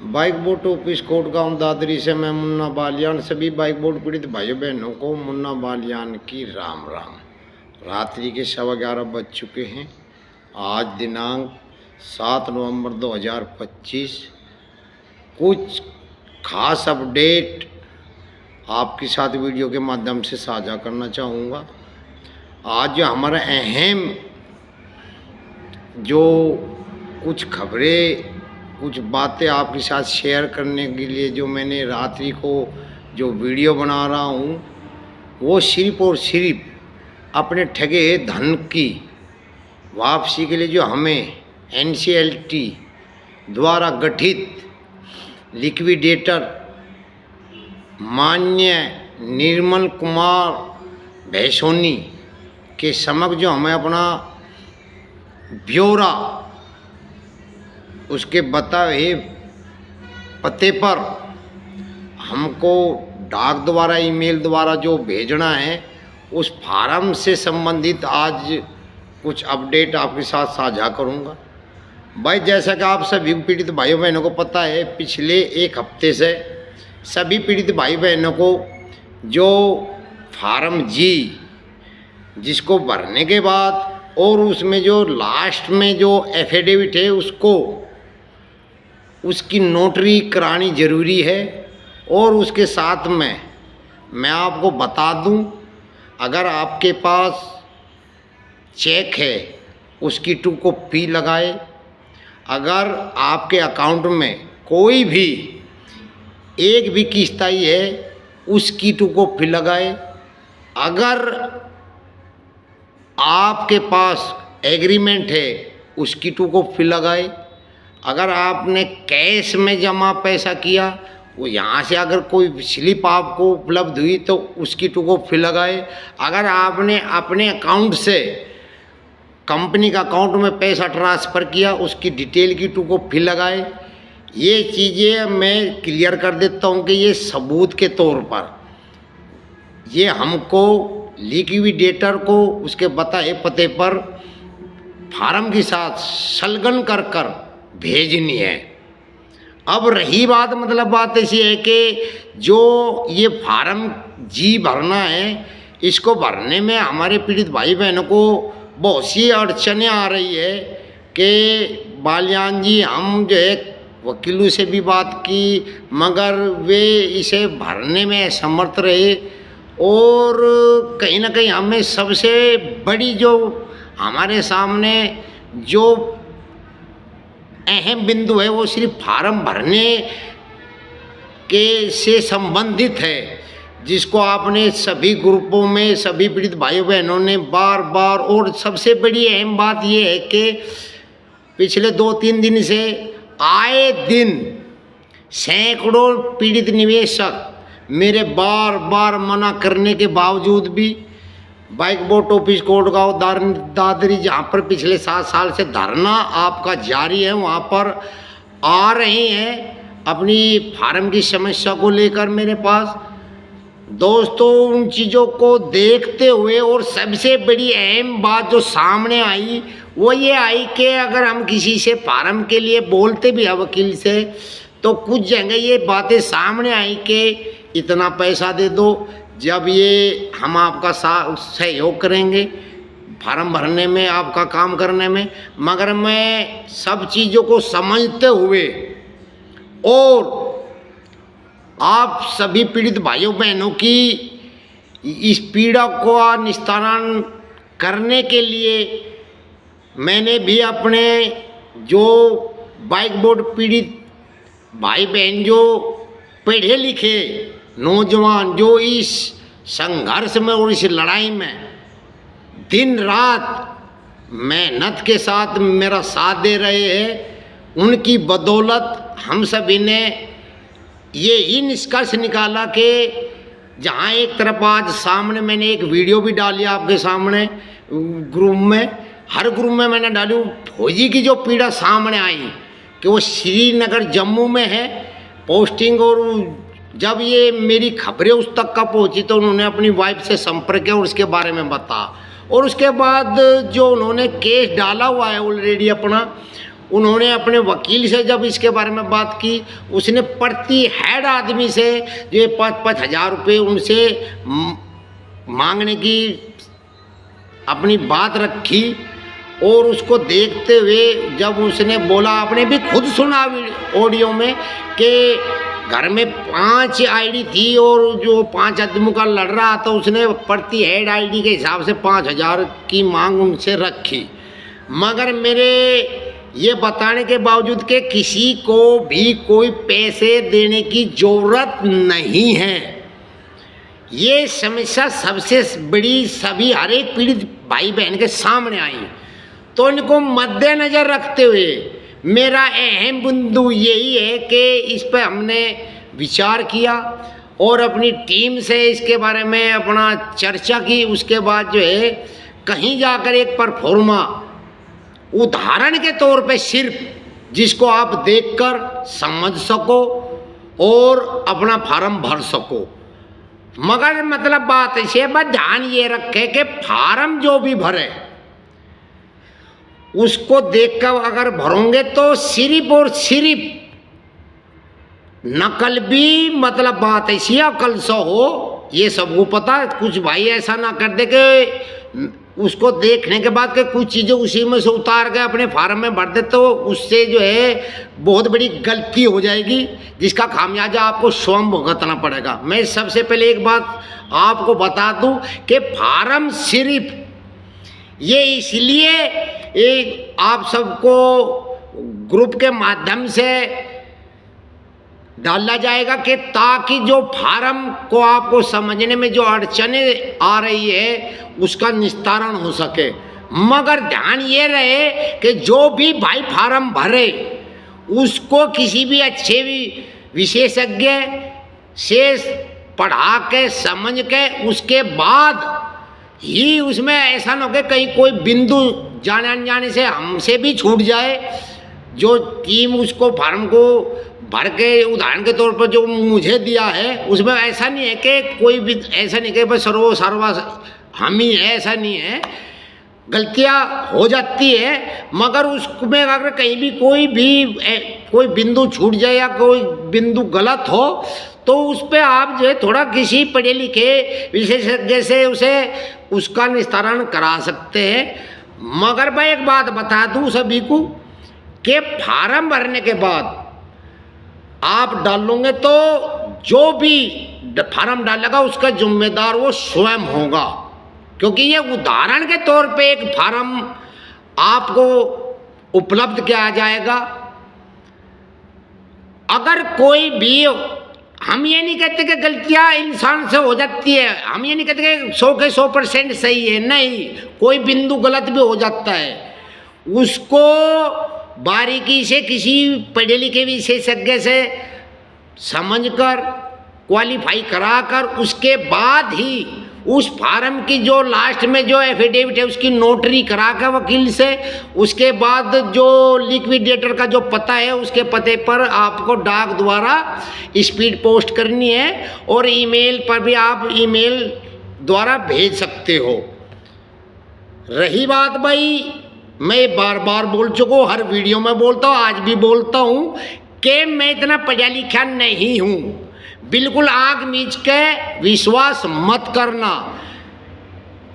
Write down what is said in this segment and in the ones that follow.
Bike boat office coat गांव दादरी से मैं मुन्ना बालियान सभी बाइक बोट पीड़ित भाइयों बहनों को मुन्ना बालियान की राम राम। रात्रि के 11:15 बज चुके हैं। आज दिनांक 7 नवंबर 2025। कुछ खास अपडेट आपके साथ वीडियो के माध्यम से साझा करना चाहूँगा। आज जो हमारा अहम जो कुछ खबरें कुछ बातें आपके साथ शेयर करने के लिए जो मैंने रात्रि को जो वीडियो बना रहा हूँ वो सिर्फ और सिर्फ अपने ठगे धन की वापसी के लिए जो हमें NCLT द्वारा गठित लिक्विडेटर माननीय निर्मल कुमार भैसोनी के समक्ष जो हमें अपना ब्यौरा उसके बताए पते पर हमको डाक द्वारा ईमेल द्वारा जो भेजना है उस फार्म से संबंधित आज कुछ अपडेट आपके साथ साझा करूंगा। भाई जैसा कि आप सभी पीड़ित भाइयों बहनों को पता है, पिछले एक हफ्ते से सभी पीड़ित भाई बहनों को जो फार्म जी जिसको भरने के बाद और उसमें जो लास्ट में जो एफिडेविट है उसकी नोटरी करानी ज़रूरी है। और उसके साथ में मैं आपको बता दूं, अगर आपके पास चेक है उसकी 2 कॉपी लगाए। अगर आपके अकाउंट में कोई भी एक भी किस्त आई है उसकी 2 कॉपी लगाए। अगर आपके पास एग्रीमेंट है उसकी 2 कॉपी लगाए। अगर आपने कैश में जमा पैसा किया वो यहाँ से अगर कोई स्लिप आपको उपलब्ध हुई तो उसकी 2 कॉपी लगाए। अगर आपने अपने अकाउंट से कंपनी का अकाउंट में पैसा ट्रांसफ़र किया उसकी डिटेल की 2 कॉपी लगाए। ये चीज़ें मैं क्लियर कर देता हूँ कि ये सबूत के तौर पर ये हमको लिक्विडेटर को उसके बताए पते पर फार्म के साथ संलग्न कर भेजनी है। अब रही बात, मतलब बात ऐसी है कि जो ये फार्म जी भरना है इसको भरने में हमारे पीड़ित भाई बहनों को बहुत सी अड़चनें आ रही है कि बालियान जी हम जो है वकीलों से भी बात की मगर वे इसे भरने में असमर्थ रहे। और कहीं ना कहीं हमें सबसे बड़ी जो हमारे सामने जो अहम बिंदु है वो सिर्फ फार्म भरने के से संबंधित है, जिसको आपने सभी ग्रुपों में सभी पीड़ित भाइयों बहनों ने बार बार। और सबसे बड़ी अहम बात ये है कि पिछले 2-3 दिन से आए दिन सैकड़ों पीड़ित निवेशक मेरे बार बार मना करने के बावजूद भी बाइक बोट ऑफिस कोट गांव दादरी जहाँ पर पिछले 7 साल से धरना आपका जारी है वहाँ पर आ रहे हैं अपनी फार्म की समस्या को लेकर मेरे पास। दोस्तों उन चीज़ों को देखते हुए और सबसे बड़ी अहम बात जो सामने आई वो ये आई कि अगर हम किसी से फार्म के लिए बोलते भी हैं वकील से तो कुछ जगह ये बातें सामने आई कि इतना पैसा दे दो, जब ये हम आपका सहयोग करेंगे फार्म भरने में आपका काम करने में। मगर मैं सब चीज़ों को समझते हुए और आप सभी पीड़ित भाइयों बहनों की इस पीड़ा को निस्तारण करने के लिए मैंने भी अपने जो बाइक बोट पीड़ित भाई बहन जो पढ़े लिखे नौजवान जो इस संघर्ष में और इस लड़ाई में दिन रात मेहनत के साथ मेरा साथ दे रहे हैं, उनकी बदौलत हम सभी ने ये ही निष्कर्ष निकाला कि जहाँ एक तरफ आज सामने मैंने एक वीडियो भी डाली आपके सामने ग्रुप में, हर ग्रुप में मैंने डाली फौजी की जो पीड़ा सामने आई कि वो श्रीनगर जम्मू में है पोस्टिंग। और जब ये मेरी खबरें उस तक का पहुंची तो उन्होंने अपनी वाइफ से संपर्क किया और उसके बारे में बता। और उसके बाद जो उन्होंने केस डाला हुआ है ऑलरेडी अपना, उन्होंने अपने वकील से जब इसके बारे में बात की, उसने प्रति हेड आदमी से ये 5-5 हज़ार रुपये उनसे मांगने की अपनी बात रखी। और उसको देखते हुए जब उसने बोला, आपने भी खुद सुना ऑडियो में कि घर में 5 आईडी थी और जो 5 आदमियों का लड़ रहा था, उसने प्रति हेड आईडी के हिसाब से 5,000 की मांग उनसे रखी। मगर मेरे ये बताने के बावजूद कि किसी को भी कोई पैसे देने की ज़रूरत नहीं है। ये समस्या सबसे बड़ी सभी हर एक पीड़ित भाई बहन के सामने आई, तो इनको मद्देनज़र रखते हुए मेरा अहम बिंदु यही है कि इस पर हमने विचार किया और अपनी टीम से इसके बारे में अपना चर्चा की। उसके बाद जो है कहीं जाकर एक परफॉर्मा उदाहरण के तौर पे सिर्फ जिसको आप देखकर समझ सको और अपना फार्म भर सको। मगर मतलब बात ऐसे बस ध्यान ये रखे कि फार्म जो भी भरे उसको देखकर अगर भरोगे तो सिर्फ और सिर्फ नकल भी मतलब बात ऐसी अकल सा हो, ये सबको पता। कुछ भाई ऐसा ना कर दे कि उसको देखने के बाद के कुछ चीज़ें उसी में से उतार के अपने फार्म में भर दे, तो उससे जो है बहुत बड़ी गलती हो जाएगी, जिसका खामियाजा आपको स्वयं भुगतना पड़ेगा। मैं सबसे पहले एक बात आपको बता दूं कि फार्म सिर्फ ये इसलिए एक आप सबको ग्रुप के माध्यम से डाला जाएगा कि ताकि जो फार्म को आपको समझने में जो अड़चनें आ रही है उसका निस्तारण हो सके। मगर ध्यान ये रहे कि जो भी भाई फार्म भरे उसको किसी भी अच्छे विशेषज्ञ से पढ़ा के समझ के उसके बाद ही उसमें ऐसा न हो कि कहीं कोई बिंदु जाने अनजाने से हमसे भी छूट जाए। जो टीम उसको फार्म को भर के उदाहरण के तौर पर जो मुझे दिया है उसमें ऐसा नहीं है कि कोई भी ऐसा नहीं कि बस सर्वा हम ही है, ऐसा नहीं है। गलतियां हो जाती है, मगर उसमें अगर कहीं भी कोई बिंदु छूट जाए या कोई बिंदु गलत हो तो उस पर आप जो है थोड़ा किसी पढ़े लिखे विशेषज्ञ से उसका निस्तारण करा सकते हैं। मगर मैं एक बात बता दूं सभी को कि फार्म भरने के बाद आप डालोगे तो जो भी फार्म डालेगा उसका जिम्मेदार वो स्वयं होगा, क्योंकि ये उदाहरण के तौर पे एक फार्म आपको उपलब्ध किया जाएगा। अगर कोई भी, हम ये नहीं कहते कि गलतियां इंसान से हो जाती है, हम ये नहीं कहते कि 100 के 100% सही है, नहीं, कोई बिंदु गलत भी हो जाता है। उसको बारीकी से किसी पढ़े लिखे विशेषज्ञ से समझकर क्वालिफाई कराकर उसके बाद ही उस फार्म की जो लास्ट में जो एफिडेविट है उसकी नोटरी करा कर वकील से, उसके बाद जो लिक्विडेटर का जो पता है उसके पते पर आपको डाक द्वारा स्पीड पोस्ट करनी है और ईमेल पर भी आप ईमेल द्वारा भेज सकते हो। रही बात भाई, मैं बार बार बोल चुका हूँ, हर वीडियो में बोलता हूँ, आज भी बोलता हूँ कि मैं इतना पढ़ा लिखा नहीं हूँ। बिल्कुल आग मीच के विश्वास मत करना।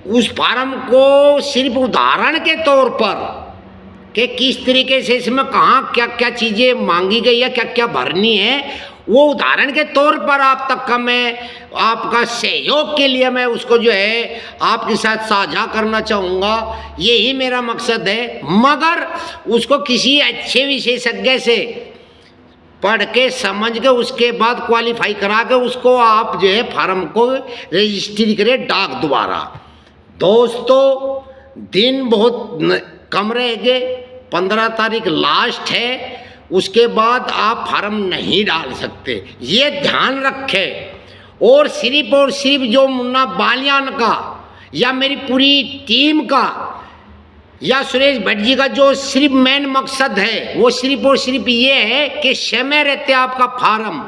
उस फार्म को सिर्फ उदाहरण के तौर पर कि किस तरीके से इसमें कहाँ क्या क्या चीज़ें मांगी गई है, क्या क्या भरनी है, वो उदाहरण के तौर पर आप तक का मैं आपका सहयोग के लिए मैं उसको जो है आपके साथ साझा करना चाहूँगा, यही मेरा मकसद है। मगर उसको किसी अच्छे विशेषज्ञ से पढ़ के समझ के उसके बाद क्वालिफाई करा के उसको आप जो है फार्म को रजिस्ट्री करें डाक द्वारा। दोस्तों, दिन बहुत कम रह गए, 15 तारीख लास्ट है, उसके बाद आप फार्म नहीं डाल सकते, ये ध्यान रखें। और सिर्फ जो मुन्ना बालियान का या मेरी पूरी टीम का या सुरेश भट्ट जी का जो सिर्फ मेन मकसद है वो सिर्फ और सिर्फ ये है कि समय रहते आपका फार्म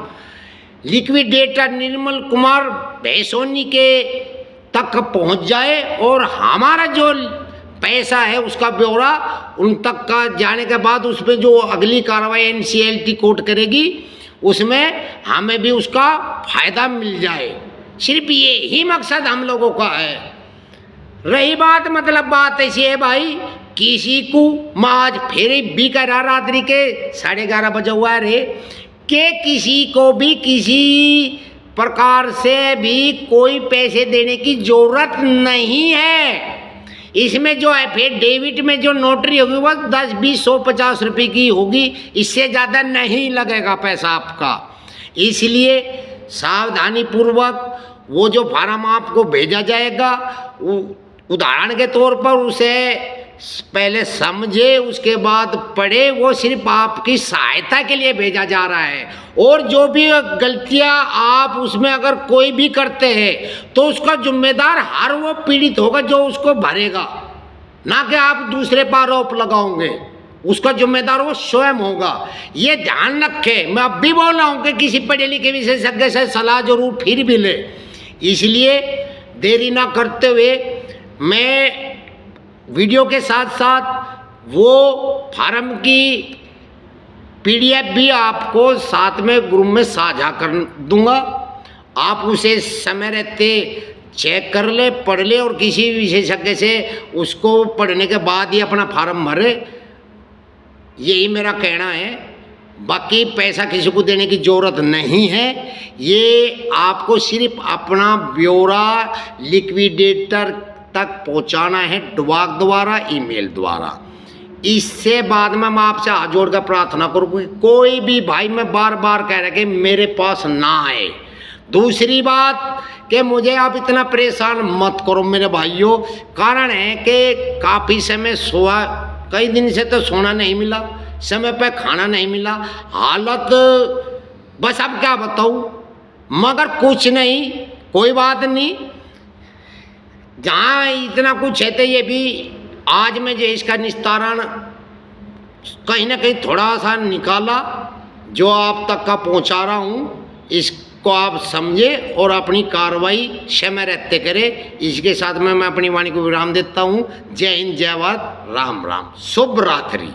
लिक्विडेटर निर्मल कुमार भैसोनी के तक पहुंच जाए और हमारा जो पैसा है उसका ब्यौरा उन तक का जाने के बाद उसमें जो अगली कार्रवाई NCLT कोर्ट करेगी उसमें हमें भी उसका फायदा मिल जाए। सिर्फ ये ही मकसद हम लोगों का है। रही बात मतलब बात ऐसी है भाई, किसी को आज फिर भी करा रात्रि के 11:30 बजे हुआ रे कि किसी को भी किसी प्रकार से भी कोई पैसे देने की जरूरत नहीं है। इसमें जो एफिडेविट में जो नोटरी होगी वह 10, 20, 100, 50 रुपये की होगी, इससे ज़्यादा नहीं लगेगा पैसा आपका। इसलिए सावधानी पूर्वक वो जो फार्म आपको भेजा जाएगा उदाहरण के तौर पर उसे पहले समझे, उसके बाद पढ़े। वो सिर्फ आपकी सहायता के लिए भेजा जा रहा है। और जो भी गलतियां आप उसमें अगर कोई भी करते हैं तो उसका जिम्मेदार हर वो पीड़ित होगा जो उसको भरेगा, ना कि आप दूसरे पर आरोप लगाओगे। उसका जिम्मेदार वो स्वयं होगा। ये ध्यान रखे। मैं अब भी बोल रहा हूँ कि किसी पढ़े लिखे विशेषज्ञ से सलाह जरूर फिर भी ले। इसलिए देरी ना करते हुए मैं वीडियो के साथ साथ वो फार्म की PDF भी आपको साथ में ग्रुप में साझा कर दूंगा। आप उसे समय रहते चेक कर ले, पढ़ ले और किसी विशेषज्ञ से उसको पढ़ने के बाद ही अपना फार्म भरे। यही मेरा कहना है। बाकी पैसा किसी को देने की ज़रूरत नहीं है। ये आपको सिर्फ अपना ब्यौरा लिक्विडेटर तक पहुंचाना है, डाक द्वारा, ईमेल द्वारा। इससे बाद में मैं आपसे हाथ जोड़ कर प्रार्थना करूँ कोई भी भाई, मैं बार बार कह रहा कि मेरे पास ना आए। दूसरी बात कि मुझे आप इतना परेशान मत करो मेरे भाइयों। कारण है कि काफ़ी समय सोया, कई दिन से तो सोना नहीं मिला, समय पे खाना नहीं मिला, हालत बस अब क्या बताऊँ। मगर कुछ नहीं, कोई बात नहीं। जहाँ इतना कुछ है तो ये भी आज मैं जो इसका निस्तारण कहीं ना कहीं थोड़ा सा निकाला, जो आप तक का पहुँचा रहा हूँ, इसको आप समझे और अपनी कार्रवाई समय रहते करें। इसके साथ में मैं अपनी वाणी को विराम देता हूँ। जय हिंद, जय भारत, राम राम, शुभ रात्रि।